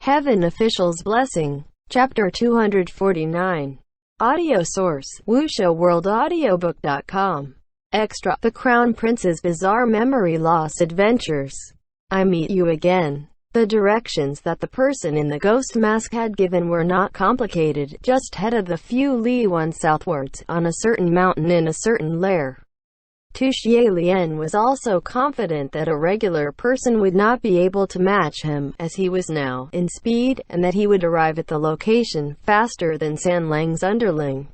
Heaven Official's Blessing. Chapter 249. Audio source: WuXiaWorldAudiobook.com. Extra: The Crown Prince's Bizarre Memory Loss Adventures. I meet you again. The directions that the person in the ghost mask had given were not complicated, just headed a few li southwards, on a certain mountain in a certain lair. Tu Xielian was also confident that a regular person would not be able to match him, as he was now, in speed, and that he would arrive at the location faster than San Lang's underling.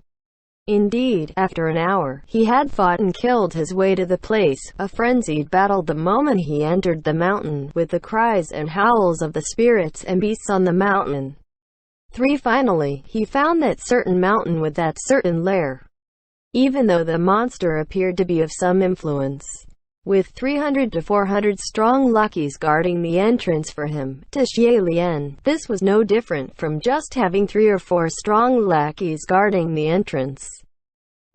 Indeed, after an hour, he had fought and killed his way to the place, a frenzied battle the moment he entered the mountain, with the cries and howls of the spirits and beasts on the mountain. Finally, he found that certain mountain with that certain lair. Even though the monster appeared to be of some influence, with 300 to 400 strong lackeys guarding the entrance for him, to Xielian, this was no different from just having 3 or 4 strong lackeys guarding the entrance.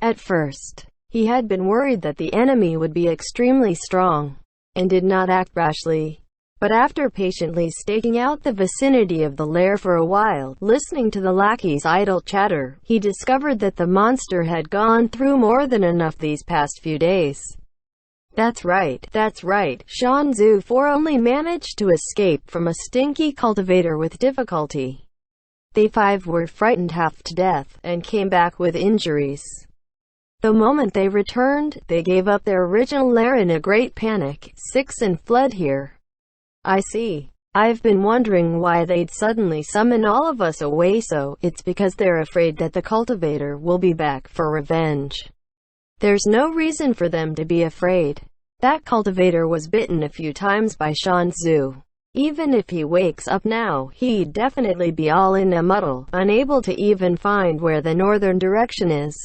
At first, he had been worried that the enemy would be extremely strong, and did not act rashly. But after patiently staking out the vicinity of the lair for a while, listening to the lackey's idle chatter, he discovered that the monster had gone through more than enough these past few days. That's right, Shan Zhu 4 only managed to escape from a stinky cultivator with difficulty. They 5 were frightened half to death, and came back with injuries. The moment they returned, they gave up their original lair in a great panic, 6 and fled here. I see. I've been wondering why they'd suddenly summon all of us away, so it's because they're afraid that the cultivator will be back for revenge. There's no reason for them to be afraid. That cultivator was bitten a few times by Shan Zhu. Even if he wakes up now, he'd definitely be all in a muddle, unable to even find where the northern direction is.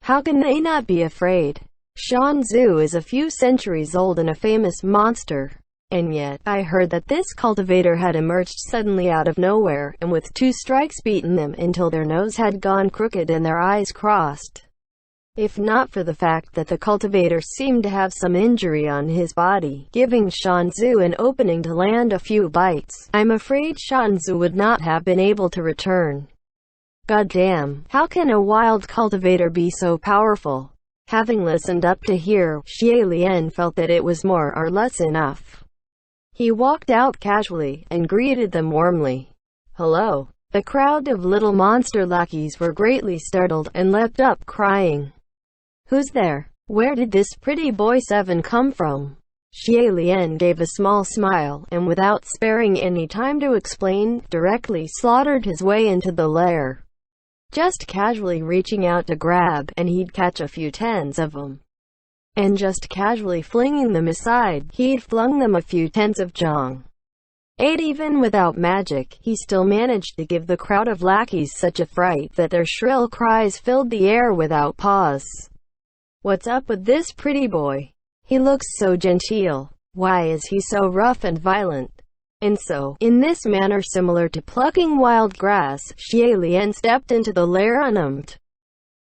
How can they not be afraid? Shan Zhu is a few centuries old and a famous monster. And yet, I heard that this cultivator had emerged suddenly out of nowhere, and with 2 strikes beaten them until their nose had gone crooked and their eyes crossed. If not for the fact that the cultivator seemed to have some injury on his body, giving Shan Zhu an opening to land a few bites, I'm afraid Shan Zhu would not have been able to return. Goddamn, how can a wild cultivator be so powerful? Having listened up to here, Xielian felt that it was more or less enough. He walked out casually, and greeted them warmly. Hello. The crowd of little monster lackeys were greatly startled, and leapt up crying. Who's there? Where did this pretty boy 7 come from? Xielian gave a small smile, and without sparing any time to explain, directly slaughtered his way into the lair. Just casually reaching out to grab, and he'd catch a few tens of them. And just casually flinging them aside, he'd flung them a few tens of zhang. 8 even without magic, he still managed to give the crowd of lackeys such a fright that their shrill cries filled the air without pause. What's up with this pretty boy? He looks so genteel. Why is he so rough and violent? And so, in this manner similar to plucking wild grass, Xielian stepped into the lair unarmed.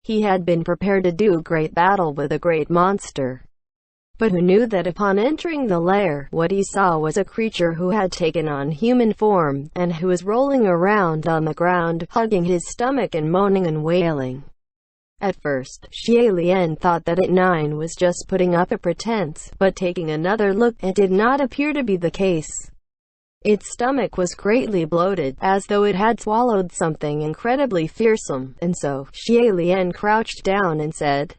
He had been prepared to do great battle with a great monster. But who knew that upon entering the lair, what he saw was a creature who had taken on human form, and who was rolling around on the ground, hugging his stomach and moaning and wailing. At first, Xielian thought that it was just putting up a pretense, but taking another look, it did not appear to be the case. Its stomach was greatly bloated, as though it had swallowed something incredibly fearsome, and so, Xielian crouched down and said,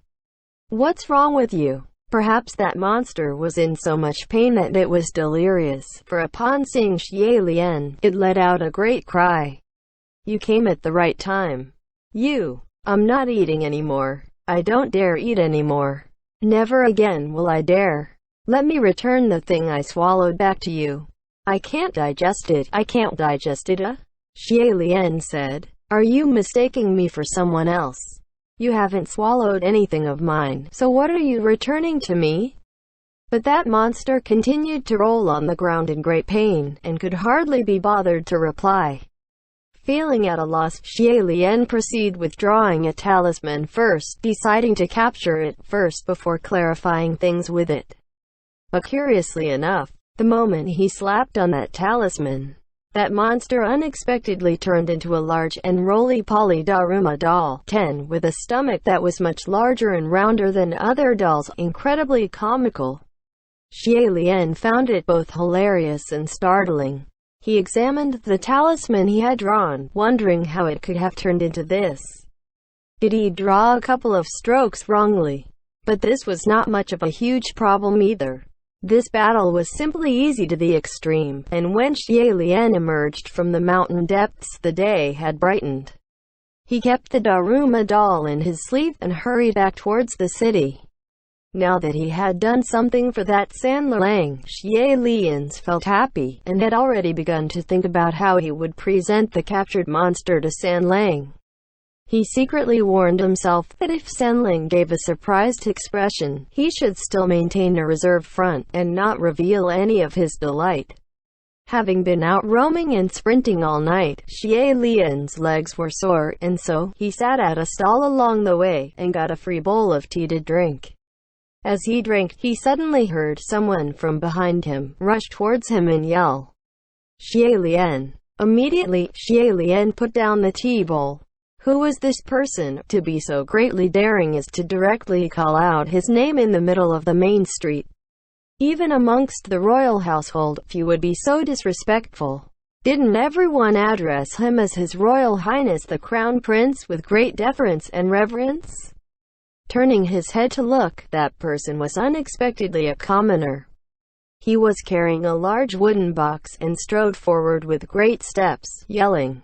"What's wrong with you?" Perhaps that monster was in so much pain that it was delirious, for upon seeing Xielian, it let out a great cry. "You came at the right time. I'm not eating anymore. I don't dare eat anymore. Never again will I dare. Let me return the thing I swallowed back to you. I can't digest it, Xielian said. "Are you mistaking me for someone else? You haven't swallowed anything of mine, so what are you returning to me?" But that monster continued to roll on the ground in great pain, and could hardly be bothered to reply. Feeling at a loss, Xielian proceeded withdrawing a talisman first, deciding to capture it first before clarifying things with it. But curiously enough, the moment he slapped on that talisman, That monster unexpectedly turned into a large and roly-poly daruma doll, 10, with a stomach that was much larger and rounder than other dolls, incredibly comical. Xie Lian found it both hilarious and startling. He examined the talisman he had drawn, wondering how it could have turned into this. Did he draw a couple of strokes wrongly? But this was not much of a huge problem either. This battle was simply easy to the extreme, and when Xie Lian emerged from the mountain depths, the day had brightened. He kept the daruma doll in his sleeve and hurried back towards the city. Now that he had done something for that San Lang, Xie Lian felt happy, and had already begun to think about how he would present the captured monster to San Lang. He secretly warned himself that if San Lang gave a surprised expression, he should still maintain a reserved front, and not reveal any of his delight. Having been out roaming and sprinting all night, Xie Lian's legs were sore, and so, he sat at a stall along the way, and got a free bowl of tea to drink. As he drank, he suddenly heard someone from behind him rush towards him and yell, "Xie Lian!" Immediately, Xie Lian put down the tea bowl. Who was this person, to be so greatly daring as to directly call out his name in the middle of the main street? Even amongst the royal household, few would be so disrespectful. Didn't everyone address him as His Royal Highness the Crown Prince with great deference and reverence? Turning his head to look, that person was unexpectedly a commoner. He was carrying a large wooden box, and strode forward with great steps, yelling,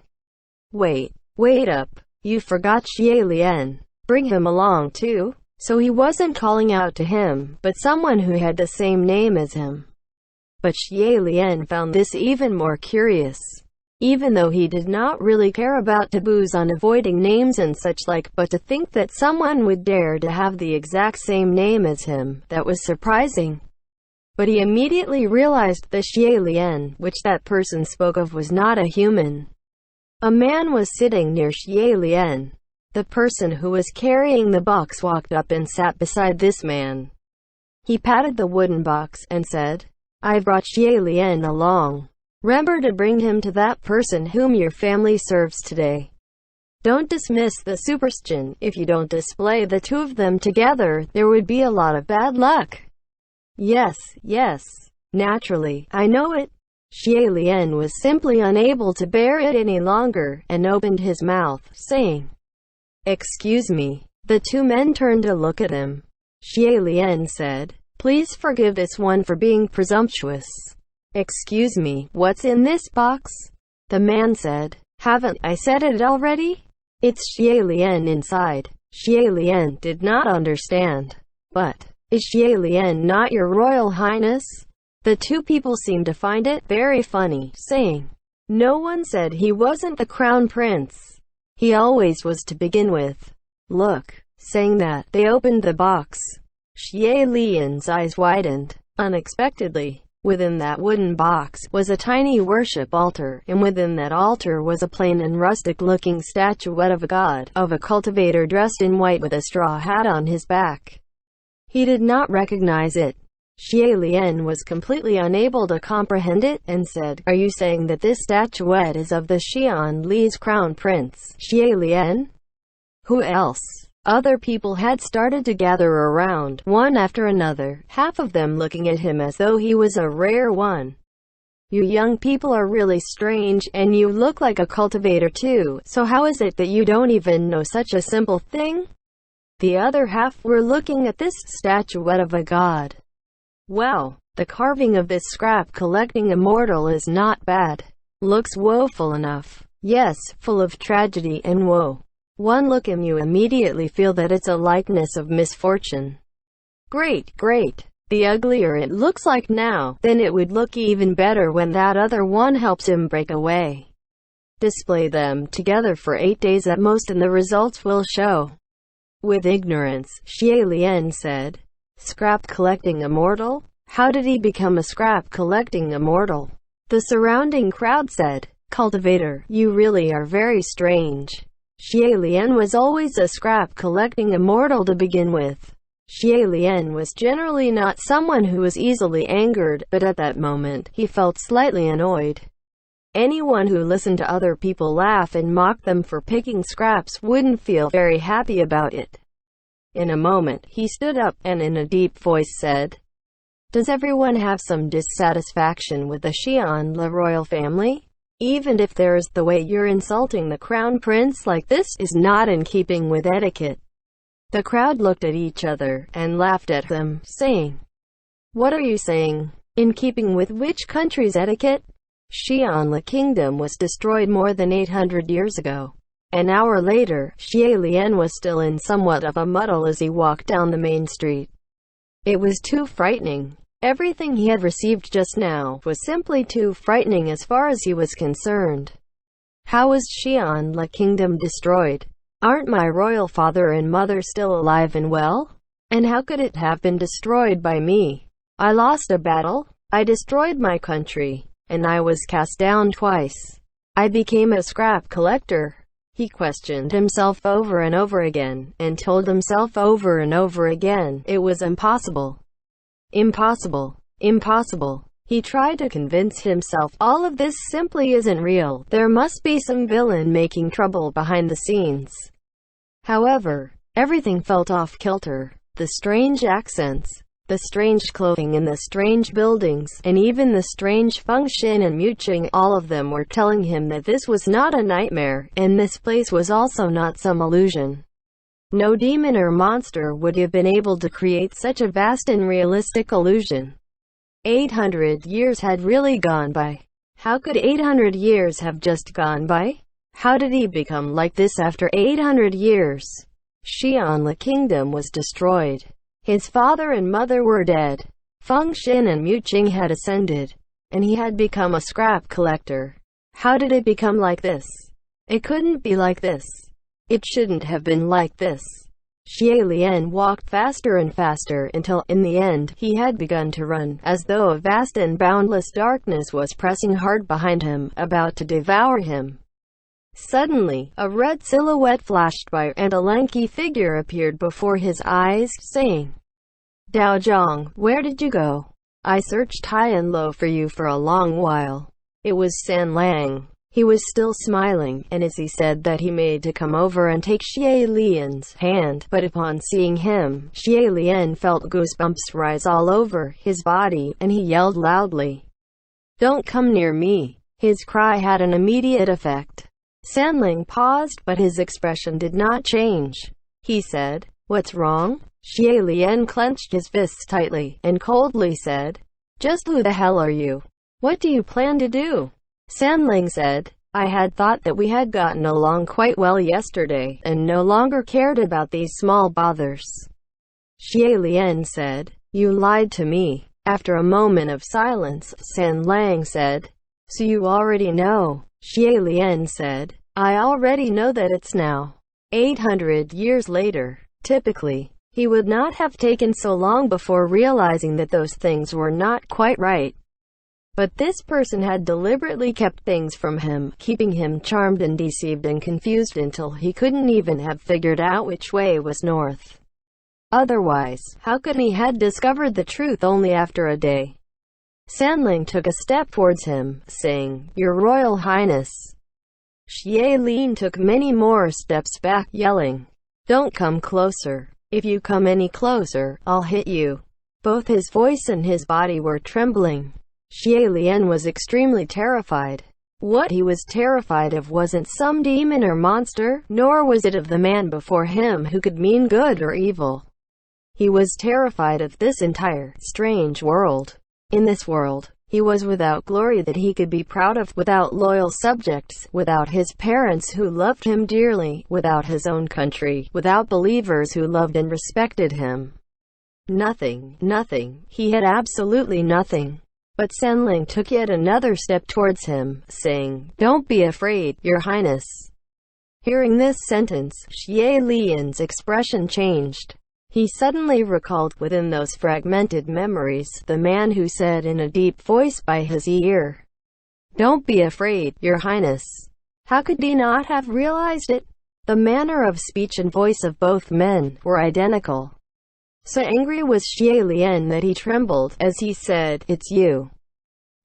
"Wait up! You forgot Xie Lian. Bring him along too." So he wasn't calling out to him, but someone who had the same name as him. But Xie Lian found this even more curious. Even though he did not really care about taboos on avoiding names and such like, but to think that someone would dare to have the exact same name as him, that was surprising. But he immediately realized the Xie Lian, which that person spoke of, was not a human. A man was sitting near Xie Lian. The person who was carrying the box walked up and sat beside this man. He patted the wooden box, and said, "I've brought Xie Lian along. Remember to bring him to that person whom your family serves today. Don't dismiss the superstition. If you don't display the two of them together, there would be a lot of bad luck." Yes, naturally, I know it." Xie Lian was simply unable to bear it any longer, and opened his mouth, saying, "Excuse me." The two men turned to look at him. Xie Lian said, "Please forgive this one for being presumptuous." "Excuse me, what's in this box?" The man said, "Haven't I said it already? It's Xie Lian inside." Xie Lian did not understand. "But, is Xie Lian not your Royal Highness?" The two people seemed to find it very funny, saying, "No one said he wasn't the Crown Prince. He always was to begin with. Look." Saying that, they opened the box. Xie Lian's eyes widened. Unexpectedly, within that wooden box, was a tiny worship altar, and within that altar was a plain and rustic-looking statuette of a god, of a cultivator dressed in white with a straw hat on his back. He did not recognize it. Xie Lian was completely unable to comprehend it, and said, "Are you saying that this statuette is of the Xian Li's crown prince, Xie Lian?" Who else? Other people had started to gather around, one after another, half of them looking at him as though he was a rare one. "You young people are really strange, and you look like a cultivator too, so how is it that you don't even know such a simple thing?" The other half were looking at this statuette of a god. "Wow, the carving of this scrap-collecting immortal is not bad. Looks woeful enough. Yes, full of tragedy and woe. One look and you immediately feel that it's a likeness of misfortune. Great. The uglier it looks like now, then it would look even better when that other one helps him break away. Display them together for 8 days at most and the results will show." With ignorance, Xie Lian said, "Scrap-collecting immortal? How did he become a scrap-collecting immortal?" The surrounding crowd said, "Cultivator, you really are very strange. Xie Lian was always a scrap-collecting immortal to begin with." Xie Lian was generally not someone who was easily angered, but at that moment, he felt slightly annoyed. Anyone who listened to other people laugh and mock them for picking scraps wouldn't feel very happy about it. In a moment, he stood up, and in a deep voice said, "Does everyone have some dissatisfaction with the Xian La royal family? Even if there's the way you're insulting the crown prince like this is not in keeping with etiquette." The crowd looked at each other, and laughed at them, saying, "What are you saying? In keeping with which country's etiquette?" Xianla Kingdom was destroyed more than 800 years ago. An hour later, Xie Lian was still in somewhat of a muddle as he walked down the main street. It was too frightening. Everything he had received just now was simply too frightening as far as he was concerned. How was Xianla Kingdom destroyed? Aren't my royal father and mother still alive and well? And how could it have been destroyed by me? I lost a battle, I destroyed my country, and I was cast down twice. I became a scrap collector. He questioned himself over and over again, and told himself over and over again it was impossible. Impossible. Impossible. He tried to convince himself all of this simply isn't real. There must be some villain making trouble behind the scenes. However, everything felt off-kilter. The strange accents, the strange clothing in the strange buildings, and even the strange function and Muching, all of them were telling him that this was not a nightmare, and this place was also not some illusion. No demon or monster would have been able to create such a vast and realistic illusion. 800 years had really gone by. How could 800 years have just gone by? How did he become like this after 800 years? Xianla Kingdom was destroyed. His father and mother were dead. Feng Xin and Muching had ascended, and he had become a scrap collector. How did it become like this? It couldn't be like this. It shouldn't have been like this. Xie Lian walked faster and faster until, in the end, he had begun to run, as though a vast and boundless darkness was pressing hard behind him, about to devour him. Suddenly, a red silhouette flashed by, and a lanky figure appeared before his eyes, saying, "Dao Zhang, where did you go? I searched high and low for you for a long while." It was San Lang. He was still smiling, and as he said that he made to come over and take Xie Lian's hand, but upon seeing him, Xie Lian felt goosebumps rise all over his body, and he yelled loudly, "Don't come near me!" His cry had an immediate effect. Sanling paused, but his expression did not change. He said, "What's wrong?" Xie Lian clenched his fists tightly, and coldly said, "Just who the hell are you? What do you plan to do?" Sanling said, "I had thought that we had gotten along quite well yesterday, and no longer cared about these small bothers." Xie Lian said, "You lied to me." After a moment of silence, San Lang said, "So you already know?" Xie Lian said, "I already know that it's now 800 years later." Typically, he would not have taken so long before realizing that those things were not quite right. But this person had deliberately kept things from him, keeping him charmed and deceived and confused until he couldn't even have figured out which way was north. Otherwise, how could he had discovered the truth only after a day? Sanling took a step towards him, saying, "Your Royal Highness." Xie Lian took many more steps back, yelling, "Don't come closer. If you come any closer, I'll hit you." Both his voice and his body were trembling. Xie Lian was extremely terrified. What he was terrified of wasn't some demon or monster, nor was it of the man before him who could mean good or evil. He was terrified of this entire, strange world. In this world, he was without glory that he could be proud of, without loyal subjects, without his parents who loved him dearly, without his own country, without believers who loved and respected him. Nothing, nothing. He had absolutely nothing. But Sanling took yet another step towards him, saying, "Don't be afraid, Your Highness." Hearing this sentence, Xie Lian's expression changed. He suddenly recalled, within those fragmented memories, the man who said in a deep voice by his ear, "Don't be afraid, Your Highness." How could he not have realized it? The manner of speech and voice of both men were identical. So angry was Xie Lian that he trembled, as he said, "It's you.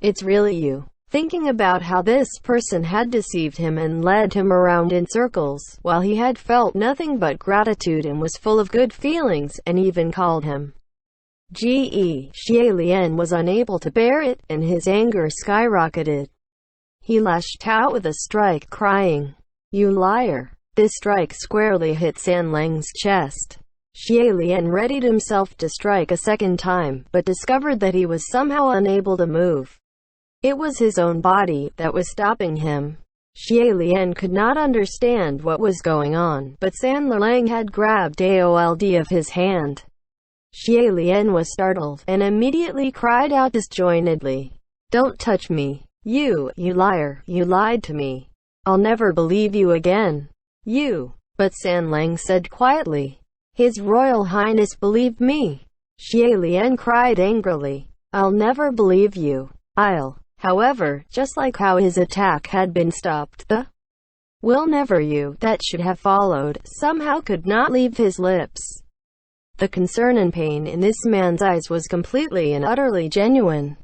It's really you." thinking about how this person had deceived him and led him around in circles, while he had felt nothing but gratitude and was full of good feelings, and even called him Xie Lian was unable to bear it, and his anger skyrocketed. He lashed out with a strike, crying, "You liar!" This strike squarely hit San Lang's chest. Xie Lian readied himself to strike a second time, but discovered that he was somehow unable to move. It was his own body that was stopping him. Xie Lian could not understand what was going on, but San Lang had grabbed hold of his hand. Xie Lian was startled, and immediately cried out disjointedly, "Don't touch me! You liar! You lied to me! I'll never believe you again! You!" But San Lang said quietly, "His Royal Highness believed me." Xie Lian cried angrily, "I'll never believe you. However, just like how his attack had been stopped, the "will never you" that should have followed, somehow could not leave his lips. The concern and pain in this man's eyes was completely and utterly genuine.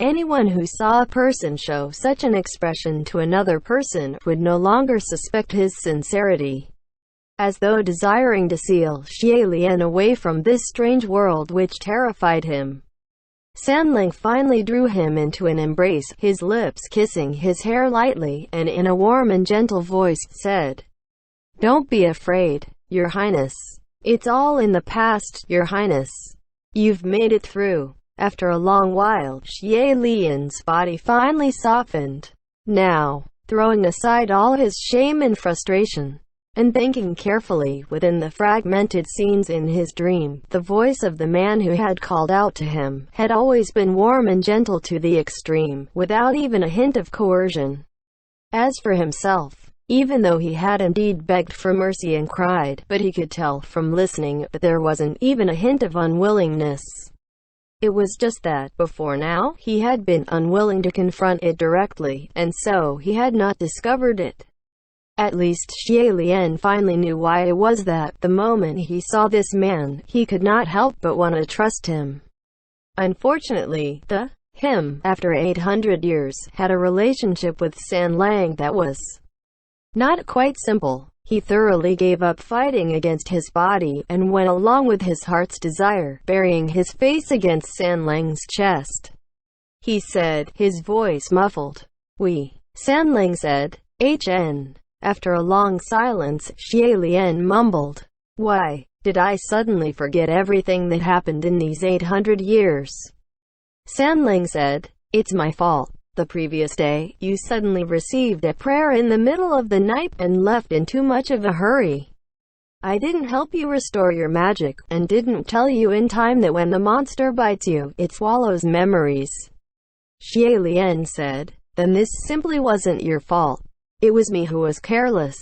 Anyone who saw a person show such an expression to another person would no longer suspect his sincerity. As though desiring to seal Xie Lian away from this strange world which terrified him, San Lang finally drew him into an embrace, his lips kissing his hair lightly, and in a warm and gentle voice, said, "Don't be afraid, Your Highness. It's all in the past, Your Highness. You've made it through." After a long while, Xie Lian's body finally softened. Now, throwing aside all his shame and frustration, and thinking carefully within the fragmented scenes in his dream, the voice of the man who had called out to him had always been warm and gentle to the extreme, without even a hint of coercion. As for himself, even though he had indeed begged for mercy and cried, but he could tell from listening that there wasn't even a hint of unwillingness. It was just that, before now, he had been unwilling to confront it directly, and so he had not discovered it. At least Xie Lian finally knew why it was that, the moment he saw this man, he could not help but want to trust him. Unfortunately, him, after 800 years, had a relationship with San Lang that was not quite simple. He thoroughly gave up fighting against his body, and went along with his heart's desire, burying his face against San Lang's chest. He said, his voice muffled. "We." San Lang said, "HN." After a long silence, Xie Lian mumbled, "Why did I suddenly forget everything that happened in these 800 years?" San Lang said, "It's my fault. The previous day, you suddenly received a prayer in the middle of the night, and left in too much of a hurry. I didn't help you restore your magic, and didn't tell you in time that when the monster bites you, it swallows memories." Xie Lian said, "Then this simply wasn't your fault. It was me who was careless."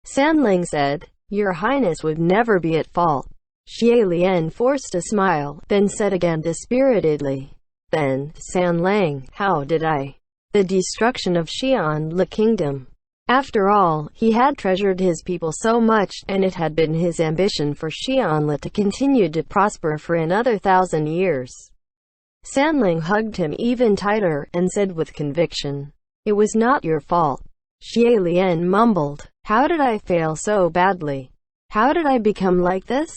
San Lang said, "Your Highness would never be at fault." Xie Lian forced a smile, then said again dispiritedly, "Then, San Lang, how did I?" The destruction of Xi'an Kingdom. After all, he had treasured his people so much, and it had been his ambition for Xi'an to continue to prosper for another 1,000 years. San Lang hugged him even tighter, and said with conviction, "It was not your fault." Xie Lian mumbled, "How did I fail so badly? How did I become like this?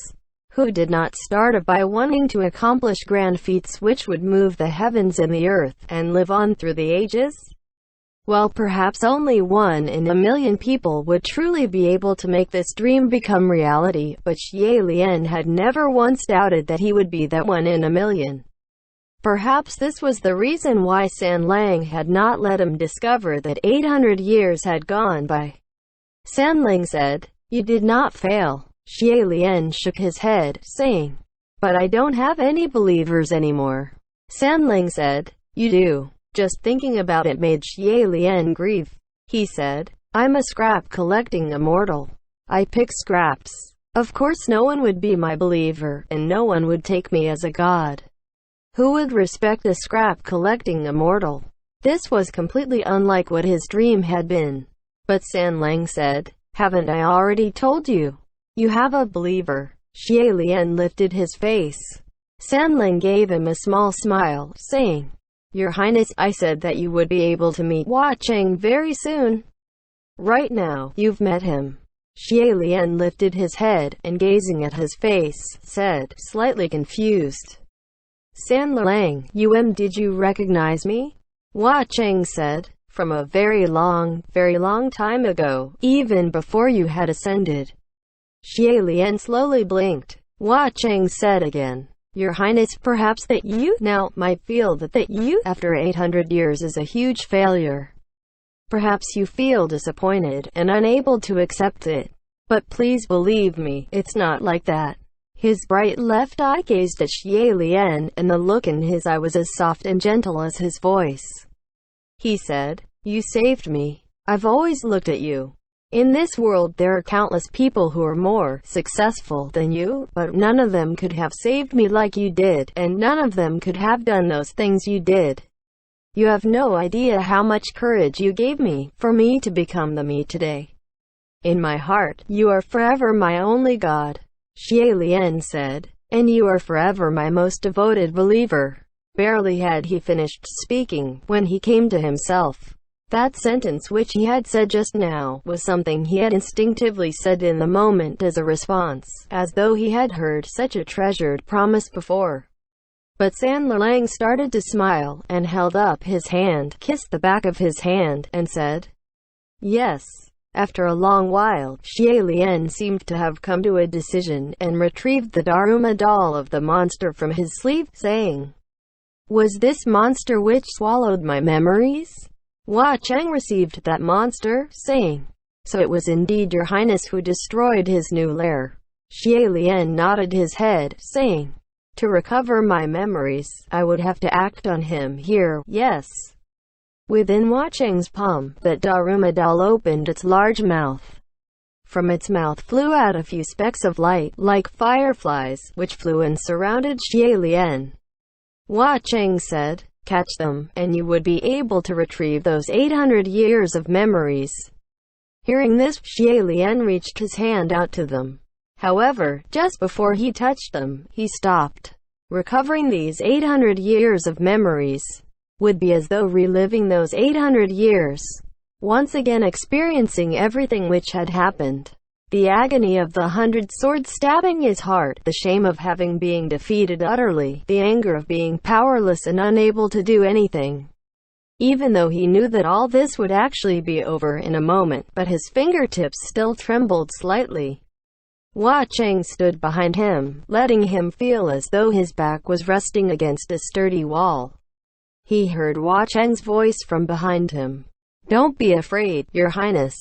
Who did not start by wanting to accomplish grand feats which would move the heavens and the earth, and live on through the ages? Well, perhaps only 1 in a million people would truly be able to make this dream become reality, but Xie Lian had never once doubted that he would be that 1 in a million. Perhaps this was the reason why San Lang had not let him discover that 800 years had gone by. San Lang said, "You did not fail." Xie Lian shook his head, saying, "But I don't have any believers anymore." San Lang said, "You do." Just thinking about it made Xie Lian grieve. He said, "I'm a scrap collecting immortal. I pick scraps. Of course no one would be my believer, and no one would take me as a god. Who would respect a scrap collecting immortal?" This was completely unlike what his dream had been. But San Lang said, "Haven't I already told you? You have a believer." Xie Lian lifted his face. San Lang gave him a small smile, saying, Your Highness, I said that you would be able to meet Hua Cheng very soon. Right now, you've met him. Xie Lian lifted his head, and gazing at his face, said, slightly confused, San Lang, did you recognize me? Hua Cheng said, from a very long time ago, even before you had ascended. Xie Lian slowly blinked. Hua Cheng said again, Your Highness, perhaps that you now might feel that you, after 800 years, is a huge failure. Perhaps you feel disappointed and unable to accept it. But please believe me, it's not like that. His bright left eye gazed at Xie Lian, and the look in his eye was as soft and gentle as his voice. He said, You saved me. I've always looked at you. In this world there are countless people who are more successful than you, but none of them could have saved me like you did, and none of them could have done those things you did. You have no idea how much courage you gave me, for me to become the me today. In my heart, you are forever my only God, Xie Lian said, and you are forever my most devoted believer. Barely had he finished speaking, when he came to himself. That sentence which he had said just now, was something he had instinctively said in the moment as a response, as though he had heard such a treasured promise before. But San Lang started to smile, and held up his hand, kissed the back of his hand, and said, Yes. After a long while, Xie Lian seemed to have come to a decision, and retrieved the daruma doll of the monster from his sleeve, saying, Was this monster which swallowed my memories? Hua Cheng received that monster, saying, So it was indeed your Highness who destroyed his new lair. Xie Lian nodded his head, saying, To recover my memories, I would have to act on him here, yes. Within Hua Cheng's palm, that daruma doll opened its large mouth. From its mouth flew out a few specks of light, like fireflies, which flew and surrounded Xie Lian. Hua Cheng said, Catch them, and you would be able to retrieve those 800 years of memories. Hearing this, Xie Lian reached his hand out to them. However, just before he touched them, he stopped. Recovering these 800 years of memories would be as though reliving those 800 years, once again experiencing everything which had happened. The agony of the 100 swords stabbing his heart, the shame of having been defeated utterly, the anger of being powerless and unable to do anything. Even though he knew that all this would actually be over in a moment, but his fingertips still trembled slightly. Hua Cheng stood behind him, letting him feel as though his back was resting against a sturdy wall. He heard Hua Cheng's voice from behind him. Don't be afraid, Your Highness.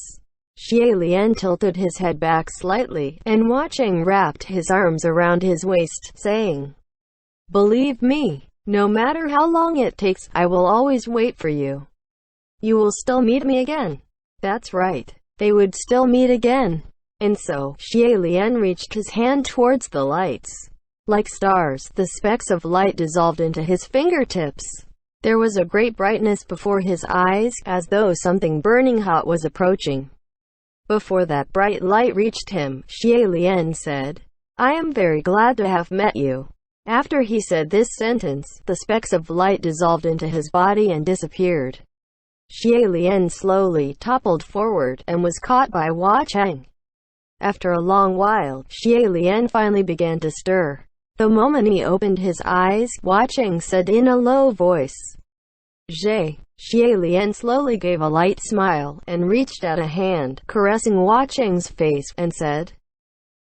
Xie Lian tilted his head back slightly, and Hua Cheng wrapped his arms around his waist, saying, Believe me, no matter how long it takes, I will always wait for you. You will still meet me again. That's right. They would still meet again. And so, Xie Lian reached his hand towards the lights. Like stars, the specks of light dissolved into his fingertips. There was a great brightness before his eyes, as though something burning hot was approaching. Before that bright light reached him, Xie Lian said, I am very glad to have met you. After he said this sentence, the specks of light dissolved into his body and disappeared. Xie Lian slowly toppled forward, and was caught by Hua Cheng. After a long while, Xie Lian finally began to stir. The moment he opened his eyes, Hua Cheng said in a low voice, Zhe. Xie Lian slowly gave a light smile, and reached out a hand, caressing Hua Cheng's face, and said,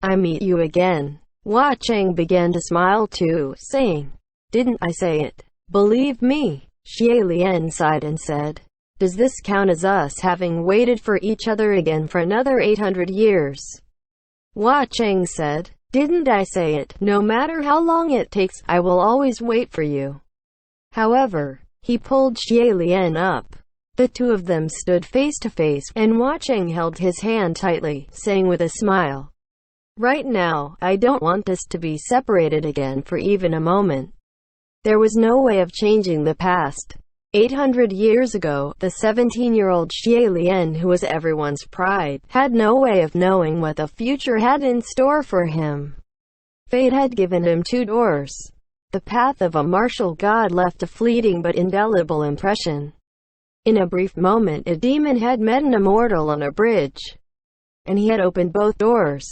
I meet you again. Hua Cheng began to smile too, saying, Didn't I say it? Believe me. Xie Lian sighed and said, Does this count as us having waited for each other again for another 800 years? Hua Cheng said, Didn't I say it? No matter how long it takes, I will always wait for you. However, he pulled Xie Lian up. The two of them stood face to face, and Hua Cheng held his hand tightly, saying with a smile, Right now, I don't want us to be separated again for even a moment. There was no way of changing the past. 800 years ago, the 17-year-old Xie Lian, who was everyone's pride, had no way of knowing what the future had in store for him. Fate had given him two doors. The path of a martial god left a fleeting but indelible impression. In a brief moment a demon had met an immortal on a bridge, and he had opened both doors.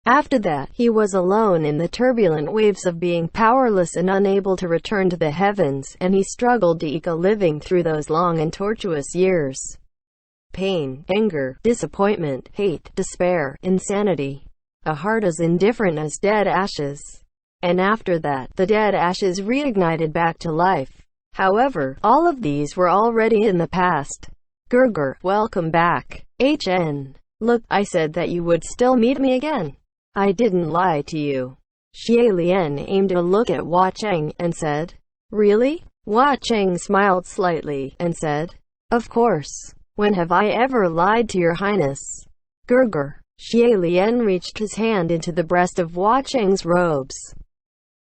After that, he was alone in the turbulent waves of being powerless and unable to return to the heavens, and he struggled to eke a living through those long and tortuous years. Pain, anger, disappointment, hate, despair, insanity. A heart as indifferent as dead ashes. And after that, the dead ashes reignited back to life. However, all of these were already in the past. Gerger, welcome back. HN. Look, I said that you would still meet me again. I didn't lie to you. Xie Lian aimed a look at Hua Cheng, and said, Really? Hua Cheng smiled slightly, and said, Of course. When have I ever lied to your highness? Gerger. Xie Lian reached his hand into the breast of Hua Cheng's robes,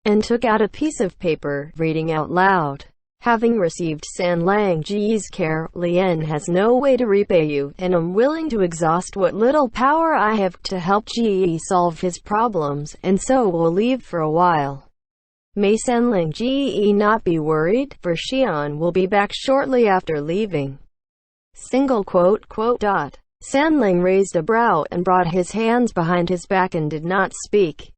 and took out a piece of paper, reading out loud. Having received San Lang Ji's care, Lian has no way to repay you, and I'm willing to exhaust what little power I have to help Ji solve his problems, and so will leave for a while. May San Lang Ji not be worried, for Xian will be back shortly after leaving. Single quote. San Lang raised a brow and brought his hands behind his back and did not speak.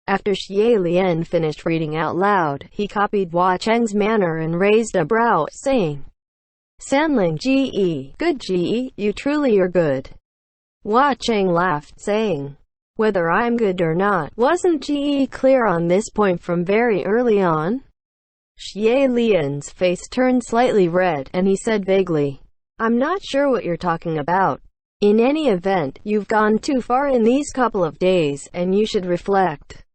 After Xie Lian finished reading out loud, he copied Hua Cheng's manner and raised a brow, saying, San Lang Ji, good Ji, you truly are good. Hua Cheng laughed, saying, Whether I'm good or not, wasn't Ji clear on this point from very early on? Xie Lian's face turned slightly red, and he said vaguely, I'm not sure what you're talking about. In any event, you've gone too far in these couple of days, and you should reflect.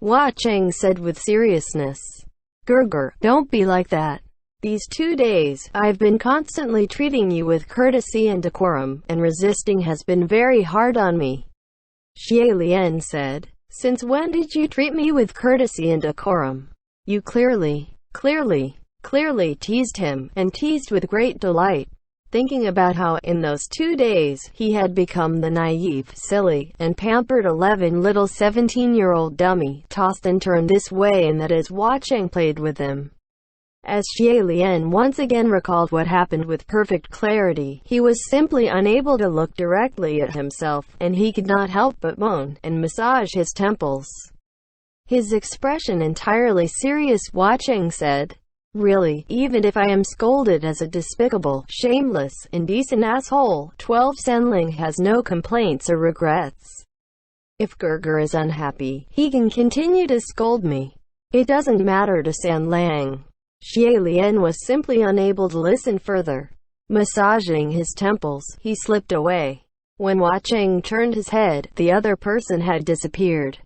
Hua Cheng said with seriousness. Gerger, don't be like that. These 2 days, I've been constantly treating you with courtesy and decorum, and resisting has been very hard on me. Xie Lian said, Since when did you treat me with courtesy and decorum? You clearly teased him, and teased with great delight. Thinking about how, in those 2 days, he had become the naive, silly, and pampered 11-little 17-year-old dummy, tossed and turned this way and that as Hua Cheng played with him. As Xie Lian once again recalled what happened with perfect clarity, he was simply unable to look directly at himself, and he could not help but moan, and massage his temples. His expression entirely serious. Hua Cheng said, Really, even if I am scolded as a despicable, shameless, indecent asshole, 12 San Lang has no complaints or regrets. If Gerger is unhappy, he can continue to scold me. It doesn't matter to San Lang. Xie Lian was simply unable to listen further. Massaging his temples, he slipped away. When Hua Cheng turned his head, the other person had disappeared.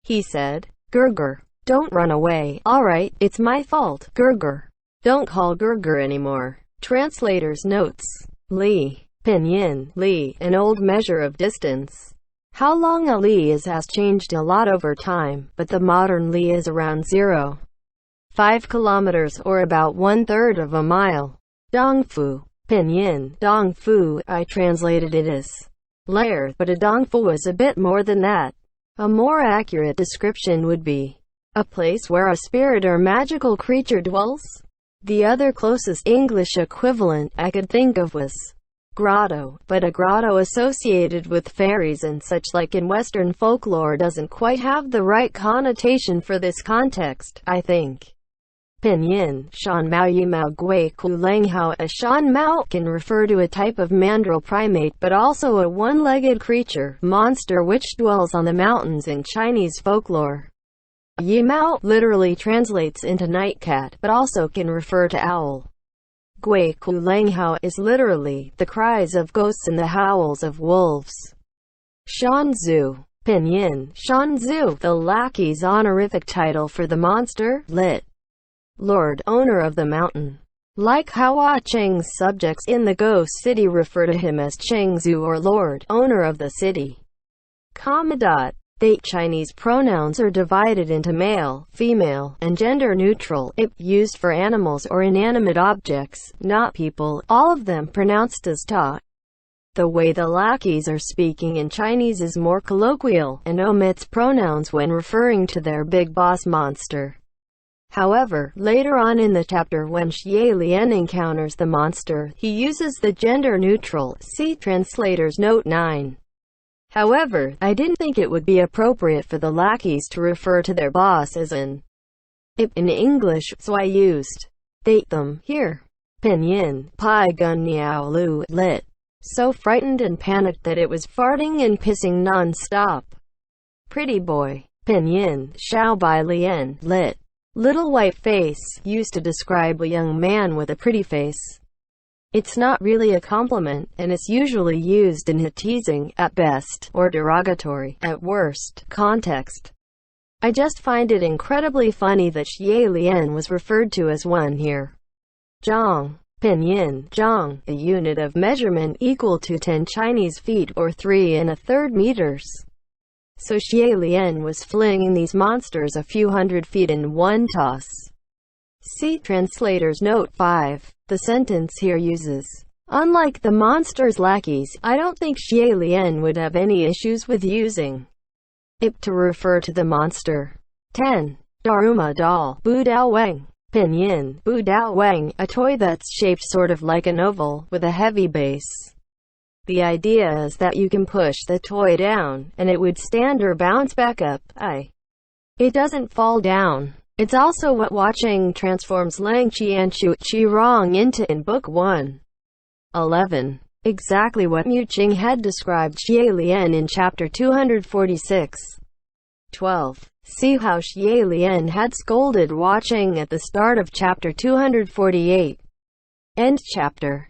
He said, Gerger, don't run away. Alright, it's my fault. Gerger. Don't call Gerger anymore. Translator's notes. Li. Pinyin. Li. An old measure of distance. How long a li is has changed a lot over time, but the modern li is around 0.5 kilometers or about 1/3 of a mile. Dongfu. Pinyin. Dongfu. I translated it as lair, but a dongfu is a bit more than that. A more accurate description would be a place where a spirit or magical creature dwells. The other closest English equivalent I could think of was grotto, but a grotto associated with fairies and such like in Western folklore doesn't quite have the right connotation for this context, I think. Pinyin, Shan Mao Yimao Gui Ku Lang Hao. A Shan Mao can refer to a type of mandrill primate but also a one-legged creature, monster which dwells on the mountains in Chinese folklore. Yimao literally translates into night cat, but also can refer to owl. Gui Ku Lang Hao is literally the cries of ghosts and the howls of wolves. Shanzu. Pinyin, Shanzu, the lackey's honorific title for the monster, lit. Lord, owner of the mountain. Like how Hua Cheng's subjects in the ghost city refer to him as Chengzu or Lord, owner of the city. They Chinese pronouns are divided into male, female, and gender-neutral, used for animals or inanimate objects, not people, all of them pronounced as ta. The way the lackeys are speaking in Chinese is more colloquial, and omits pronouns when referring to their big boss monster. However, later on in the chapter when Xie Lian encounters the monster, he uses the gender-neutral, see Translator's Note 9. However, I didn't think it would be appropriate for the lackeys to refer to their boss as an ip in English, so I used they, them, here. Pinyin, Pai Gun Niao Lu, lit. So frightened and panicked that it was farting and pissing non-stop. Pretty boy. Pinyin, Xiao Bai Lian, lit. Little white face, used to describe a young man with a pretty face. It's not really a compliment, and it's usually used in a teasing, at best, or derogatory, at worst, context. I just find it incredibly funny that Xie Lian was referred to as one here. Zhang. Pinyin, zhang, a unit of measurement equal to 10 Chinese feet or 3 1/3 meters. So Xie Lian was flinging these monsters a few hundred feet in one toss. See Translator's Note 5. The sentence here uses, unlike the monster's lackeys, I don't think Xie Lian would have any issues with using ip to refer to the monster. 10. Daruma doll, Bu Dao Wang. Pinyin, Bu Dao Wang, a toy that's shaped sort of like an oval, with a heavy base. The idea is that you can push the toy down, and it would stand or bounce back up. It doesn't fall down. It's also what watching transforms Lang Qianshu Qirong into in Book 1. 11. Exactly what Mu Qing had described Xie Lian in Chapter 246. 12. See how Xie Lian had scolded watching at the start of Chapter 248. End chapter.